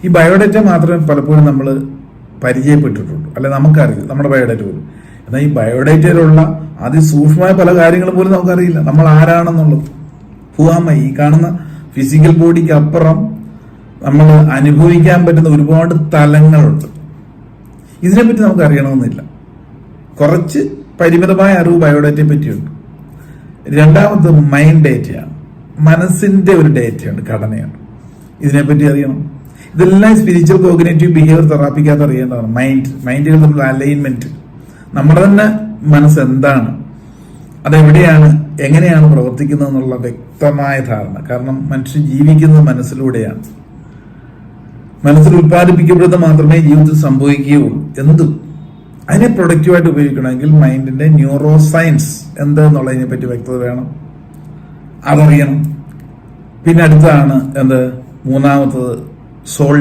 ഈ ബയോഡേറ്റ മാത്രമേ പലപ്പോഴും നമ്മൾ പരിചയപ്പെട്ടിട്ടുള്ളൂ, അല്ലെ നമുക്കറിയില്ല നമ്മുടെ ബയോഡേറ്റ പോലും. എന്നാൽ ഈ ബയോഡേറ്റയിലുള്ള അതിസൂക്ഷ്മമായ പല കാര്യങ്ങളും പോലും നമുക്കറിയില്ല, നമ്മൾ ആരാണെന്നുള്ളത്. ഈ കാണുന്ന ഫിസിക്കൽ ബോഡിക്ക് അപ്പുറം നമ്മൾ അനുഭവിക്കാൻ പറ്റുന്ന ഒരുപാട് തലങ്ങളുണ്ട്. ഇതിനെപ്പറ്റി നമുക്ക് അറിയണമെന്നില്ല. കുറച്ച് പരിമിതമായ അറിവ് ബയോഡേറ്റയെ പറ്റിയുണ്ട്. രണ്ടാമത് മൈൻഡ് ഡേറ്റയാണ്, മനസ്സിന്റെ ഒരു ഡേറ്റയുണ്ട്, ഘടനയാണ്. ഇതിനെപ്പറ്റി അറിയണം. ഇതെല്ലാം സ്പിരിച്വൽ കോഗ്നേറ്റീവ് ബിഹേവിയർ തെറാപ്പിക്കകത്ത് അറിയേണ്ടതാണ്. മൈൻഡുകൾ തമ്മിലുള്ള അലൈൻമെന്റ്, നമ്മുടെ തന്നെ മനസ്സ് എന്താണ്, അതെവിടെയാണ്, എങ്ങനെയാണ് പ്രവർത്തിക്കുന്നത് എന്നുള്ള വ്യക്തമായ ധാരണ. കാരണം മനുഷ്യൻ ജീവിക്കുന്നത് മനസ്സിലൂടെയാണ്. മനസ്സിൽ ഉത്പാദിപ്പിക്കപ്പെടുന്നത് മാത്രമേ ജീവിതത്തിൽ സംഭവിക്കുകയുള്ളൂ. എന്തും അതിനെ പ്രൊഡക്റ്റീവായിട്ട് ഉപയോഗിക്കണമെങ്കിൽ മൈൻഡിന്റെ ന്യൂറോ സയൻസ് എന്തെന്നുള്ളതിനെ പറ്റി വ്യക്തത വേണം, അതറിയണം. പിന്നെ അടുത്താണ് മൂന്നാമത്തത് സോൾ